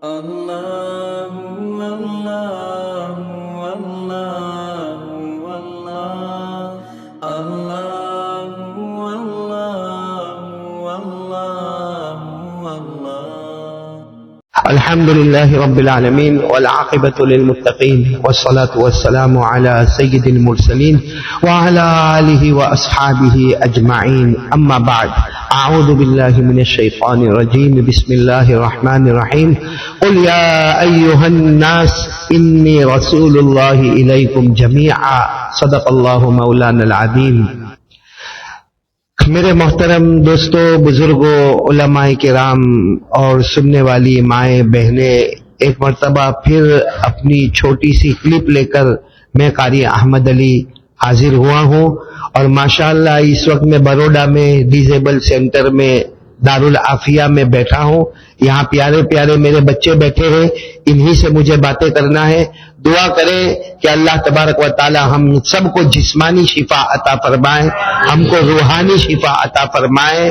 اللہ اللہ اللہ اللہ اللہ اللہ اللہ الحمد لله رب العالمين والعاقبة للمتقين والصلاة والسلام على سيد المرسلين وعلى آله وأصحابه أجمعين أما بعد أعوذ بالله من الشيطان الرجيم بسم الله الرحمن الرحيم قل يا أيها الناس إني رسول الله إليكم جميعا صدق الله مولانا العظيم. میرے محترم دوستو، بزرگوں، علماء کرام اور سننے والی مائیں بہنیں، ایک مرتبہ پھر اپنی چھوٹی سی کلپ لے کر میں قاری احمد علی حاضر ہوا ہوں، اور ماشاءاللہ اس وقت میں بروڈا میں ڈیزیبل سینٹر میں دارالعافیہ میں بیٹھا ہوں. یہاں پیارے پیارے میرے بچے بیٹھے ہیں، انہی سے مجھے باتیں کرنا ہے. دعا کریں کہ اللہ تبارک و تعالی ہم سب کو جسمانی شفا عطا فرمائے، ہم کو روحانی شفا عطا فرمائے،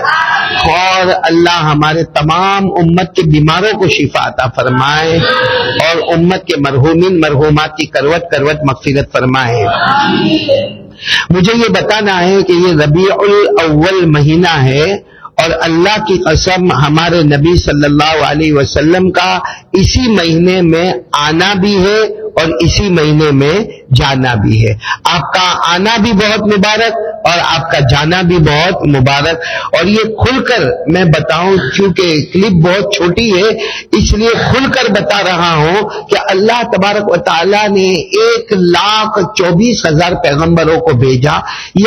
اور اللہ ہمارے تمام امت کے بیماروں کو شفا عطا فرمائے، اور امت کے مرحومین مرحومات کی کروٹ کروٹ مغفرت فرمائے. مجھے یہ بتانا ہے کہ یہ ربیع الاول مہینہ ہے، اور اللہ کی قسم ہمارے نبی صلی اللہ علیہ وسلم کا اسی مہینے میں آنا بھی ہے اور اسی مہینے میں جانا بھی ہے. آپ کا آنا بھی بہت مبارک اور آپ کا جانا بھی بہت مبارک. اور یہ کھل کر میں بتاؤں، کیونکہ کلپ بہت چھوٹی ہے اس لیے کھل کر بتا رہا ہوں کہ اللہ تبارک و تعالیٰ نے 1,24,000 پیغمبروں کو بھیجا،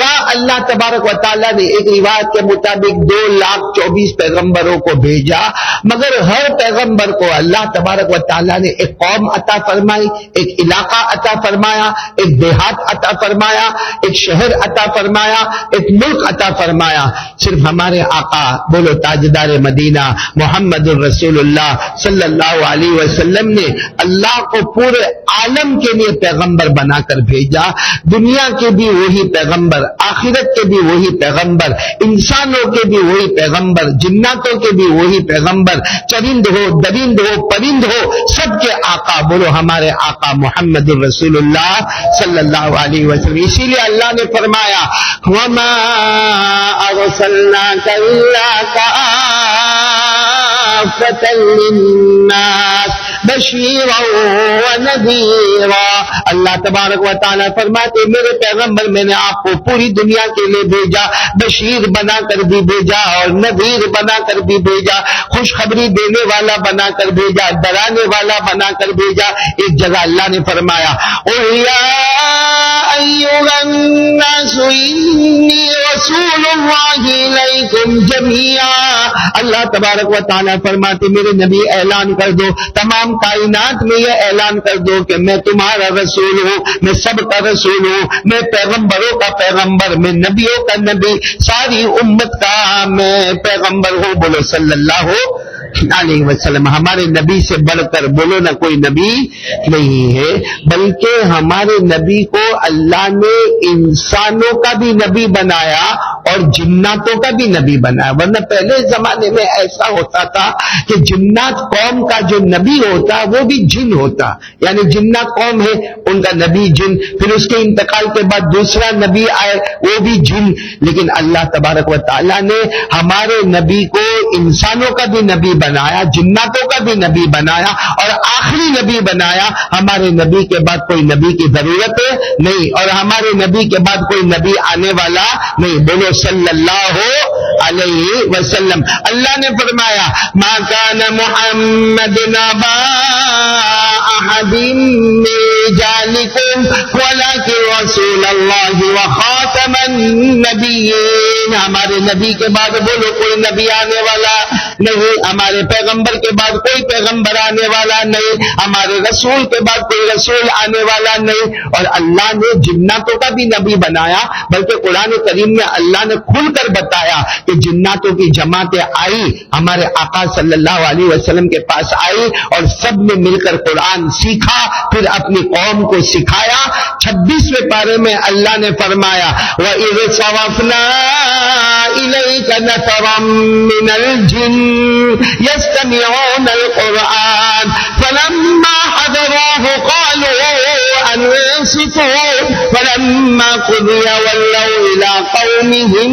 یا اللہ تبارک و تعالیٰ نے ایک روایت کے مطابق 2,24,000 پیغمبروں کو بھیجا، مگر ہر پیغمبر کو اللہ تبارک و تعالیٰ نے ایک قوم عطا فرمائی، ایک علاقہ عطا فرمایا، ایک دیہات عطا فرمایا، ایک شہر عطا فرمایا، ایک ملک عطا فرمایا. صرف ہمارے آقا بولو تاجدار مدینہ محمد الرسول اللہ صلی اللہ علیہ وسلم نے اللہ کو پورے عالم کے لیے پیغمبر بنا کر بھیجا. دنیا کے بھی وہی پیغمبر، آخرت کے بھی وہی پیغمبر، انسانوں کے بھی وہی پیغمبر، جناتوں کے بھی وہی پیغمبر، چرند ہو درند ہو پرند ہو سب کے آقا بولو ہمارے آقا محمد الرسول اللہ صلی اللہ علیہ وسلم. اسی لیے اللہ نے فرمایا وَمَا أَرْسَلْنَاكَ إِلَّا كَافَّةً لِلنَّاسِ بَشِيرًا وَنَذِيرًا. اللہ تبارک و تعالیٰ فرماتے میرے پیغمبر میں نے آپ کو پوری دنیا کے لیے بھیجا، بشیر بنا کر بھی بھیجا اور نذیر بنا کر بھی بھیجا، خوشخبری دینے والا بنا کر بھیجا، ڈرانے والا بنا کر بھیجا. ایک جگہ اللہ نے فرمایا قُلْ يَا أَيُّهَا النَّاسُ إِنِّي رَسُولُ اللَّهِ إِلَيْكُمْ جَمِيعًا. اللہ تبارک و تعالیٰ فرماتے میرے نبی اعلان کر دو، تمام کائنات میں یہ اعلان کر دو کہ میں تمہارا رسول ہوں، میں سب کا رسول ہوں، میں پیغمبروں کا پیغمبر، میں نبیوں کا نبی، ساری امت کا میں پیغمبر ہوں. بولو صلی اللہ علیہ وسلم. ہمارے نبی سے بڑھ کر بولو نہ کوئی نبی نہیں ہے، بلکہ ہمارے نبی کو اللہ نے انسانوں کا بھی نبی بنایا اور جناتوں کا بھی نبی بنایا. ورنہ پہلے زمانے میں ایسا ہوتا تھا کہ جنات قوم کا جو نبی ہوتا وہ بھی جن ہوتا، یعنی جنات قوم ہے ان کا نبی جن، پھر اس کے انتقال کے بعد دوسرا نبی آئے وہ بھی جن. لیکن اللہ تبارک و تعالیٰ نے ہمارے نبی کو انسانوں کا بھی نبی بنایا، جناتوں کا بھی نبی بنایا، اور آخری نبی بنایا. ہمارے نبی کے بعد کوئی نبی کی ضرورت نہیں، اور ہمارے نبی کے بعد کوئی نبی آنے والا نہیں. بولو صلی اللہ علیہ وسلم. اللہ نے فرمایا ما کان محمد نبا احد من رجالکم ولکن رسول اللہ وخاتم النبیین. ہمارے نبی کے بعد بولو کوئی نبی آنے والا نہیں، ہمارے پیغمبر کے بعد کوئی پیغمبر آنے والا نہیں، ہمارے رسول کے بعد کوئی رسول آنے والا نہیں. اور اللہ نے جناتوں کا بھی نبی بنایا، بلکہ قرآن کریم میں اللہ نے کھل کر بتایا کہ جناتوں کی جماعتیں آئی ہمارے آقا صلی اللہ علیہ وسلم کے پاس آئی، اور سب نے مل کر قرآن سیکھا، پھر اپنی قوم کو سکھایا. 26ویں پارے میں اللہ نے فرمایا وَإِذْ صَرَفْنَا إِلَيْكَ نَفَرًا مِنَ الْجِنِّ يَسْتَمِعُونَ الْقُرْآنَ فلما قضي ولوا الى قومهم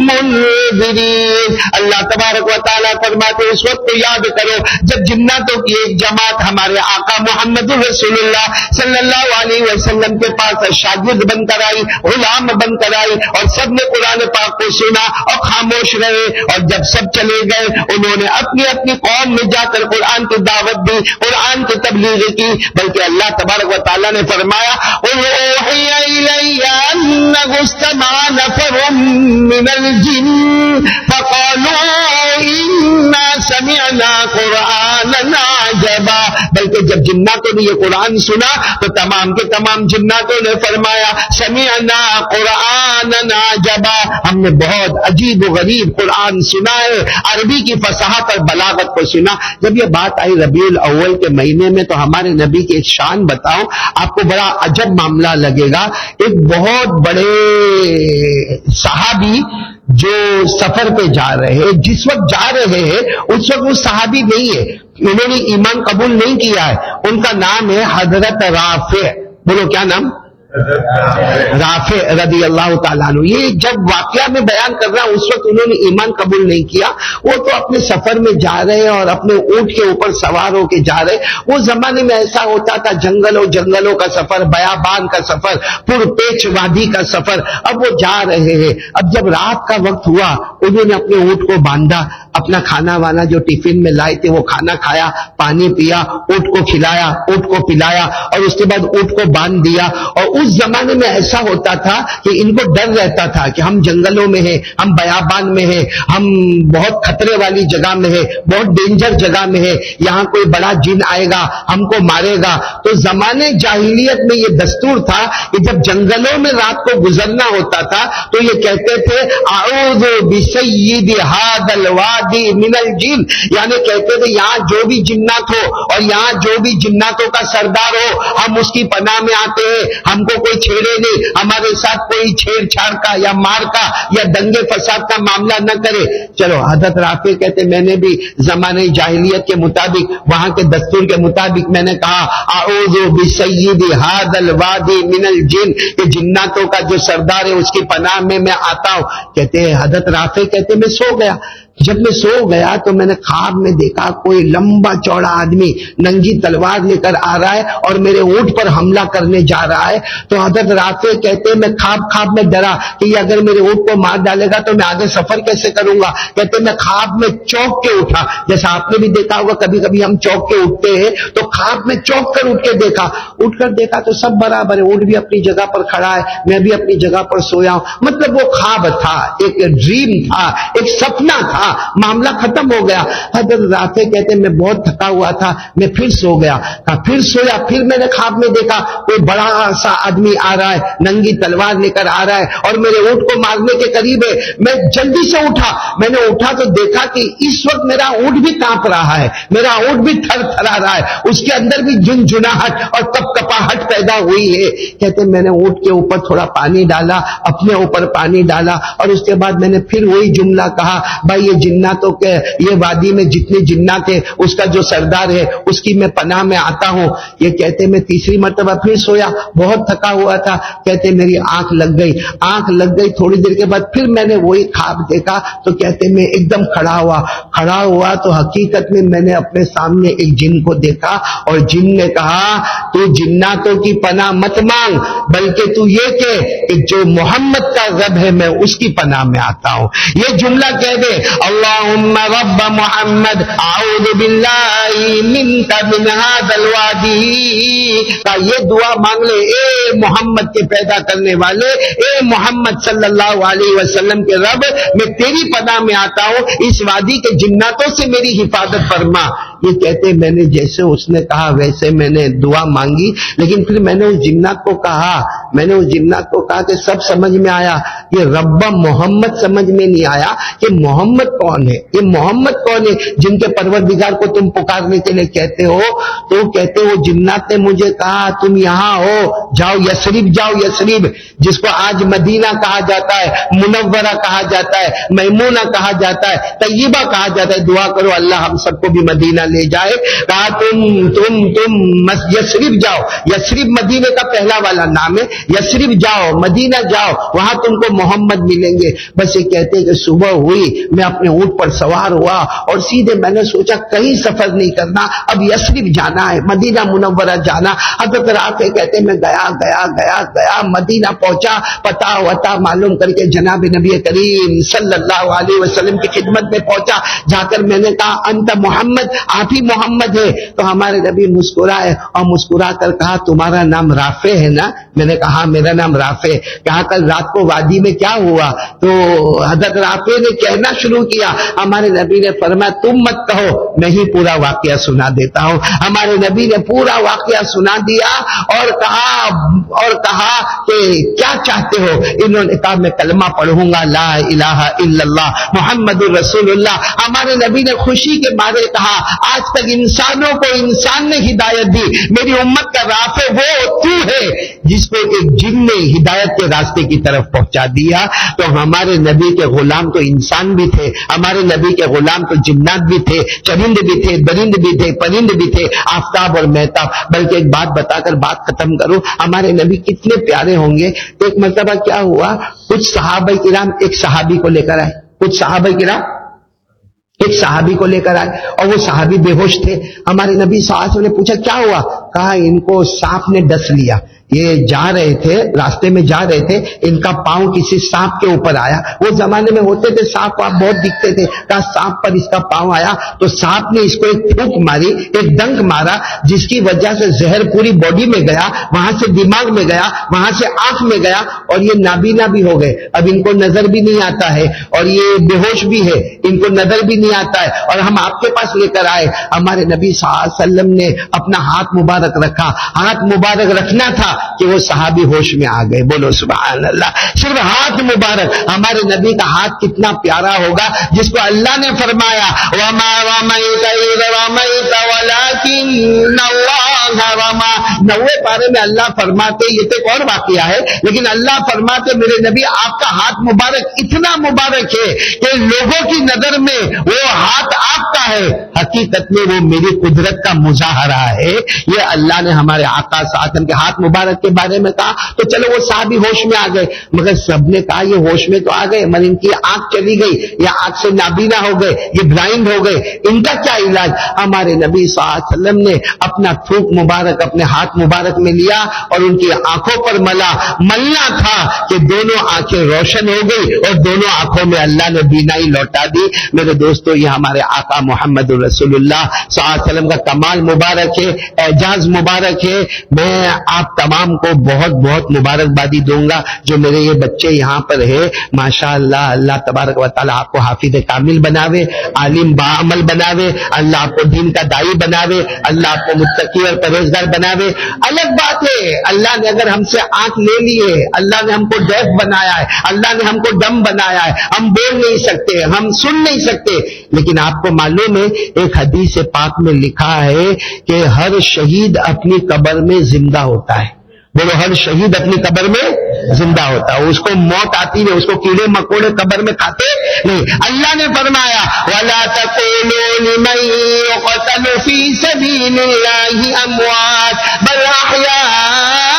منذرين. اللہ تبارک و تعالیٰ فرماتے اس وقت کو یاد کرو جب جناتوں کی ایک جماعت ہمارے آقا محمد رسول اللہ صلی اللہ علیہ وسلم کے پاس شاگرد بن کر آئی, غلام بن کر آئی, اور سب نے قرآن پاک کو سنا اور خاموش رہے. اور جب سب چلے گئے انہوں نے اپنی اپنی قوم میں جا کر قرآن کی دعوت دی, قرآن کی تبلیغ کی. بلکہ اللہ تبارک و تعالیٰ نے فرمایا اوحی الی انہ استمع نفر من الجن فقالوا انا سمعنا قرآنا عجبا. بلکہ جب جناتوں نے یہ قرآن سنا تو تمام کے تمام جناتوں نے فرمایا سمعنا قرآنا عجبا, ہم نے بہت عجیب و غریب قرآن سنا ہے, عربی کی فصاحت اور بلاغت کو سنا. جب یہ بات آئی ربیع الاول کے مہینے میں تو ہمارے نبی کی ایک شان بتاؤں آپ کو, بڑا عجب معاملہ لگے گا. ایک بہت بڑے صحابی جو سفر پہ جا رہے ہیں, جس وقت جا رہے ہیں اس وقت وہ صحابی نہیں ہے, انہوں نے ایمان قبول نہیں کیا ہے. ان کا نام ہے حضرت رافع. بولو کیا نام؟ رافع رضی اللہ تعالیٰ عنہ. یہ جب واقعہ میں بیان کر رہا ہوں اس وقت انہوں نے ایمان قبول نہیں کیا. وہ تو اپنے سفر میں جا رہے اور اپنے اونٹ کے اوپر سوار ہو کے جا رہے. وہ زمانے میں ایسا ہوتا تھا, جنگلوں کا سفر, بیابان کا سفر, پر پیچ وادی کا سفر. اب وہ جا رہے ہیں. اب جب رات کا وقت ہوا انہوں نے اپنے اونٹ کو باندھا, اپنا کھانا وانا جو ٹفن میں لائے تھے وہ کھانا کھایا, پانی پیا, اونٹ کو کھلایا, اونٹ کو پلایا, اور اس کے بعد اونٹ کو باندھ دیا. اور اس زمانے میں ایسا ہوتا تھا کہ ان کو ڈر رہتا تھا کہ ہم جنگلوں میں ہیں, ہم بیابان میں ہیں, ہم بہت خطرے والی جگہ میں ہیں, بہت ڈینجر جگہ میں ہیں, یہاں کوئی بڑا جن آئے گا ہم کو مارے گا. تو زمانے جاہلیت میں یہ دستور تھا کہ جب جنگلوں میں رات کو گزرنا ہوتا تھا تو یہ کہتے تھے اعوذ بسید ھذا الوادی من الجن, یعنی کہتے تھے یہاں جو بھی جنات ہو اور یہاں جو بھی جناتوں کا سردار ہو ہم اس کی پناہ میں آتے ہیں, ہم کو کوئی چھیڑے نہیں, ہمارے ساتھ کوئی چھیڑ چھاڑ کا یا مار کا یا دنگے فساد کا معاملہ نہ کرے. چلو حضرت رافع کہتے میں نے بھی زمانے جاہلیت کے مطابق, وہاں کے دستور کے مطابق میں نے کہا اعوذ بسید ھذا الوادی من الجن, کہ جناتوں کا جو سردار ہے اس کی پناہ میں آتا ہوں. کہتے حضرت رافع کہتے میں سو گیا. جب میں سو گیا تو میں نے خواب میں دیکھا کوئی لمبا چوڑا آدمی ننگی تلوار لے کر آ رہا ہے اور میرے اونٹ پر حملہ کرنے جا رہا ہے. تو حضرت رافع کہتے میں خواب میں ڈرا کہ یہ اگر میرے اونٹ کو مار ڈالے گا تو میں آگے سفر کیسے کروں گا. کہتے میں خواب میں چونک کے اٹھا, جیسا آپ نے بھی دیکھا ہوگا کبھی کبھی ہم چونک کے اٹھتے ہیں, تو خواب میں چونک کر اٹھ کر دیکھا تو سب برابر ہے, اونٹ بھی اپنی جگہ پر کھڑا ہے, میں بھی اپنی جگہ پر سویا ہوں. مطلب وہ خواب تھا, ایک ڈریم تھا, ایک سپنا تھا, معاملہ ختم ہو گیا. حضرت رافع کہتے میں بہت تھکا ہوا تھا, میں پھر سو گیا. پھر سویا, پھر میں نے خواب میں دیکھا کوئی بڑا سا آدمی آ رہا ہے, ننگی تلوار لے کر آ رہا ہے اور میرے اونٹ کو مارنے کے قریب ہے. میں جلدی سے اٹھا, میں نے اٹھا تو دیکھا کہ اس وقت میرا اونٹ بھی کانپ رہا ہے, میرا اونٹ بھی تھر تھرا رہا ہے, اس کے اندر بھی جنجناہٹ اور کپکپاہٹ پیدا ہوئی ہے. کہتے میں نے اونٹ کے اوپر تھوڑا پانی ڈالا, اپنے اوپر پانی ڈالا, اور اس کے بعد میں نے پھر وہی جملہ کہا بھائی یہ جناتوں کے, یہ وادی میں جتنے جنات ہیں اس کا جو سردار ہے اس کی میں پناہ میں آتا ہوں. یہ کہتے میں تیسری مرتبہ پھر سویا, بہت تھکا ہوا تھا. کہتے میری آنکھ لگ گئی. تھوڑی دیر کے بعد پھر میں نے وہی خواب دیکھا. تو کہتے میں ایک دم کھڑا ہوا تو حقیقت میں نے اپنے سامنے ایک جن کو دیکھا, اور جن نے کہا تو جناتوں کی پناہ مت مانگ, بلکہ تو یہ کہ جو محمد کا رب ہے میں اس کی پناہ میں آتا ہوں. یہ جملہ کہہ دے اللہم رب محمد اعوذ باللہ منک من ھذا الوادی, کا یہ دعا مانگ لے اے محمد کے پیدا کرنے والے, اے محمد صلی اللہ علیہ وسلم کے رب, میں تیری پناہ میں آتا ہوں, اس وادی کے جناتوں سے میری حفاظت فرما. یہ کہتے میں نے جیسے اس نے کہا ویسے میں نے دعا مانگی, لیکن پھر میں نے اس جنات کو کہا کہ سب سمجھ میں آیا, یہ رب محمد سمجھ میں نہیں آیا کہ محمد کون ہے. یہ محمد کون ہے جن کے پروردگار کو تم پکارنے کے لیے کہتے ہو؟ تو کہتے ہو جنات نے مجھے کہا تم یہاں ہو جاؤ یثرب جاؤ، یثرب جس کو آج مدینہ کہا جاتا ہے، منورہ کہا جاتا ہے، میمونہ کہا جاتا ہے، طیبہ کہا جاتا ہے. دعا کرو اللہ ہم سب کو بھی مدینہ لے جائے. کہا تم یثرب جاؤ. یثرب مدینے کا پہلا والا نام ہے. یثرب جاؤ، مدینہ جاؤ، وہاں تم کو محمد ملیں گے. بس یہ کہتے کہ صبح ہوئی، میں اپنے اونٹ پر سوار ہوا اور سیدھے میں نے سوچا کہیں سفر نہیں کرنا، اب یثرب جانا ہے، مدینہ منورہ جانا. حضرت رافع کہتے میں گیا گیا گیا گیا مدینہ پہنچا، پتہ وتا معلوم کر کے جناب نبی کریم صلی اللہ علیہ وسلم کی خدمت میں پہنچا. جا کر میں نے کہا انت محمد، آپ ہی محمد ہے. تو ہمارے نبی مسکرائے اور مسکرا کر کہا تمہارا نام رافع ہے نا؟ میں نے کہا میرا نام رافع. کہا کل رات کو وادی میں کیا ہوا؟ تو حضرت رافع نے کہنا شروع کیا. ہمارے نبی نے فرمایا تم مت کہو، میں ہی پورا واقعہ سنا دیتا ہوں. ہمارے نبی نے پورا واقعہ سنا دیا اور کہا کہ کیا چاہتے ہو؟ انہوں نے کہا میں کلمہ پڑھوں گا لا الہ الا اللہ محمد الرسول اللہ. ہمارے نبی نے خوشی کے مارے کہا آج تک انسانوں کو انسان نے ہدایت دی، میری امت کا رافع وہ تو ہے جس کو ایک جن نے ہدایت کے راستے کی طرف پہنچا دیا. تو ہمارے نبی کے غلام تو انسان بھی تھے، ہمارے نبی کے غلام تو جنات بھی تھے، چرند بھی تھے، درند بھی تھے، پرند بھی تھے، آفتاب اور مہتاب. بلکہ ایک بات بتا کر بات ختم کروں، ہمارے نبی کتنے پیارے ہوں گے. ایک مرتبہ کیا ہوا، کچھ صحابہ کرام ایک صحابی کو لے کر آئے، کچھ صحابہ کرام ایک صحابی کو لے کر آئے اور وہ صحابی بے ہوش تھے. ہمارے نبی صلی اللہ علیہ وسلم نے پوچھا کیا ہوا؟ کہا ان کو سانپ نے ڈس لیا. یہ جا رہے تھے، راستے میں جا رہے تھے، ان کا پاؤں کسی سانپ کے اوپر آیا. وہ زمانے میں ہوتے تھے سانپ وہاں بہت دکھتے تھے. کہا سانپ پر اس کا پاؤں آیا تو سانپ نے اس کو ایک پھونک ماری، ایک ڈنک مارا، جس کی وجہ سے زہر پوری باڈی میں گیا، وہاں سے دماغ میں گیا، وہاں سے آنکھ میں گیا اور یہ نابینا بھی ہو گئے. اب ان کو نظر بھی نہیں آتا ہے اور یہ بے ہوش بھی ہے، ان کو نظر بھی نہیں آتا ہے. اور ہم آپ کے پاس لے کر آئے. ہمارے نبی صلی اللہ علیہ وسلم نے اپنا ہاتھ مبارک رکھا. ہاتھ مبارک رکھنا تھا کہ وہ صحابی ہوش میں آ گئے. بولو سبحان اللہ. صرف ہاتھ مبارک. ہمارے نبی کا ہاتھ کتنا پیارا ہوگا جس کو اللہ نے فرمایا وما رمیت اذ رمیت ولکن اللہ رمی. 90 پارے میں اللہ فرماتے، یہ تو ایک اور واقعہ ہے، لیکن اللہ فرماتے میرے نبی آپ کا ہاتھ مبارک اتنا مبارک ہے کہ لوگوں کی نظر میں وہ ہاتھ آپ کا ہے، حقیقت میں وہ میری قدرت کا مظاہرہ ہے. یہ اللہ نے ہمارے آقا صلی اللہ علیہ وسلم کے ہاتھ مبارک کے بارے میں کہا. تو چلو وہ صحابی ہوش میں آ گئے، مگر سب نے کہا یہ ہوش میں تو آ گئے مگر ان کی آنکھ چلی گئی یا آنکھ سے نابینا ہو گئے، یہ بلائنڈ ہو گئے، ان کا کیا علاج؟ ہمارے نبی صلی اللہ علیہ وسلم نے اپنا تھوک مبارک اپنے ہاتھ مبارک میں لیا اور ان کی آنکھوں پر ملنا تھا کہ دونوں آنکھیں روشن ہو گئی اور دونوں آنکھوں میں اللہ نے بینائی لوٹا دی. میرے دوستو یہ ہمارے آقا محمد رسول اللہ صلی اللہ علیہ وسلم کا کمال مبارک ہے، اعجاز مبارک ہے. میں آپ تمام کو بہت بہت مبارکبادی دوں گا جو میرے یہ بچے یہاں پر ہے. ماشاءاللہ اللہ تبارک و تعالی آپ کو حافظ کامل بناوے، عالم باعمل بناوے، اللہ آپ کو دین کا دائی بناوے، اللہ آپ کو متقی اور پرہیزگار بناوے. الگ بات ہے اللہ نے اگر ہم سے آنکھ لے لی ہے، اللہ نے ہم کو ڈیف بنایا ہے، اللہ نے ہم کو ڈم بنایا ہے، ہم بول نہیں سکتے، ہم سن نہیں سکتے. لیکن آپ کو معلوم ہے ایک حدیث پاک میں لکھا ہے کہ ہر شہید اپنی قبر میں زندہ ہوتا ہے. بولو ہر شہید اپنی قبر میں زندہ ہوتا ہے. اس کو موت آتی ہے، اس کو کیڑے مکوڑے قبر میں کھاتے نہیں. اللہ نے فرمایا وَلَا تَقُولُوا لِمَن يُقْتَلُ فِي سَبِيلِ اللَّهِ أَمْوَاتٌ بَلْ أَحْيَاءٌ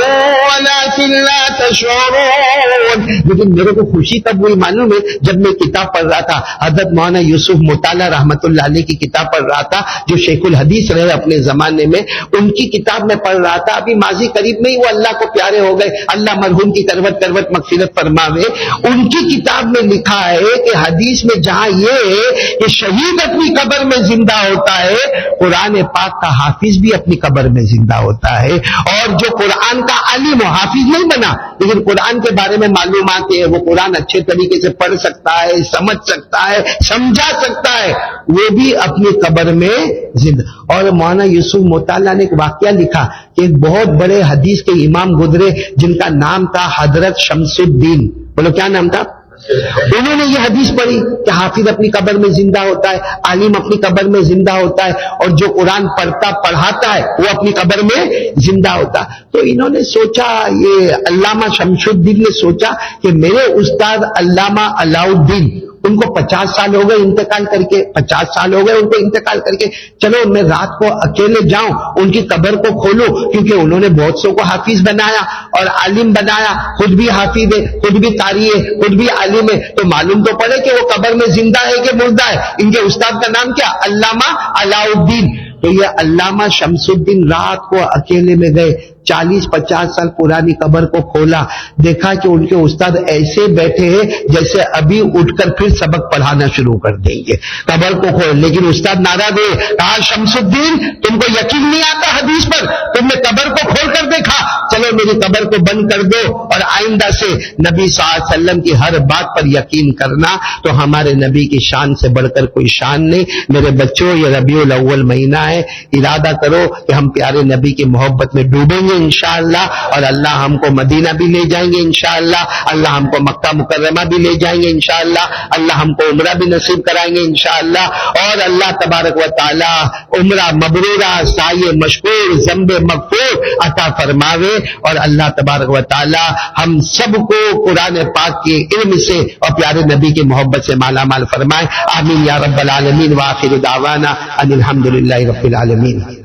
وَلَكِن لَّا تَشْعُرُونَ. لیکن میرے کو خوشی تب ہوئی معلوم ہے جب میں کتاب پڑھ رہا تھا، حضرت مولانا یوسف مطالعہ رحمت اللہ علیہ کی کتاب پڑھ رہا تھا جو شیخ الحدیث رہے اپنے زمانے میں. ان کی کتاب میں پڑھ رہا تھا. ابھی ماضی قریب میں ہی وہ اللہ کو پیارے ہو گئے، اللہ مرحوم کی کروٹ کروٹ مغفرت فرماوے. ان کی کتاب میں لکھا ہے کہ حدیث میں جہاں یہ ہے کہ شہید اپنی قبر میں زندہ ہوتا ہے، قرآن پاک کا حافظ بھی اپنی قبر میں زندہ ہوتا ہے. اور جو قرآن کا عالم و حافظ نہیں بنا لیکن قرآن کے بارے میں معلومات ہے، وہ قرآن اچھے طریقے سے پڑھ سکتا ہے، سمجھ سکتا ہے، سمجھا سکتا ہے، وہ بھی اپنی قبر میں زندہ. اور مولانا یوسف مطالعہ نے ایک واقعہ لکھا کہ ایک بہت بڑے حدیث کے امام گزرے جن کا نام تھا حضرت شمس الدین. بولو کیا نام تھا؟ انہوں نے یہ حدیث پڑھی کہ حافظ اپنی قبر میں زندہ ہوتا ہے، عالم اپنی قبر میں زندہ ہوتا ہے، اور جو قرآن پڑھتا پڑھاتا ہے وہ اپنی قبر میں زندہ ہوتا ہے۔ تو انہوں نے سوچا، یہ علامہ شمس الدین نے سوچا کہ میرے استاد علامہ علاؤ الدین، ان کو 50 سال ہو گئے انتقال کر کے، 50 سال ہو گئے ان کو انتقال کر کے، چلو میں رات کو اکیلے جاؤں ان کی قبر کو کھولوں، کیونکہ انہوں نے بہت سو کو حافظ بنایا اور عالم بنایا، خود بھی حافظ ہے، خود بھی قاری ہے، خود بھی عالم ہے، تو معلوم تو پڑے کہ وہ قبر میں زندہ ہے کہ مردہ ہے۔ ان کے استاد کا نام کیا؟ علامہ علاؤ الدین۔ تو یہ علامہ شمس الدین رات کو اکیلے میں گئے، 40-50 سال پرانی قبر کو کھولا، دیکھا کہ ان کے استاد ایسے بیٹھے ہیں جیسے ابھی اٹھ کر پھر سبق پڑھانا شروع کر دیں گے۔ قبر کو کھول، لیکن استاد ناراض ہوئے، کہا شمس الدین تم کو یقین نہیں آتا حدیث پر، تم نے قبر کو کھول کر دیکھا، چلو میری قبر کو بند کر دو اور آئندہ سے نبی صلی اللہ علیہ وسلم کی ہر بات پر یقین کرنا۔ تو ہمارے نبی کی شان سے بڑھ کر کوئی شان نہیں۔ میرے بچوں، یہ ربیع الاول مہینہ ہے، ارادہ کرو کہ ہم پیارے نبی کی محبت میں ڈوبیں گے انشاءاللہ، اور اللہ ہم کو مدینہ بھی لے جائیں گے انشاءاللہ، اللہ ہم کو مکہ مکرمہ بھی لے جائیں گے انشاءاللہ، اللہ ہم کو عمرہ بھی نصیب کرائیں گے انشاءاللہ، اور اللہ تبارک و تعالی عمرہ مبرورہ، سعی مشکور، ذنب مغفور عطا فرماوے، اور اللہ تبارک و تعالی ہم سب کو قرآن پاک کے علم سے اور پیارے نبی کی محبت سے مالا مال فرمائے۔ آمین یا رب العالمین، وآخر دعوانا ان الحمدللہ رب العالمین۔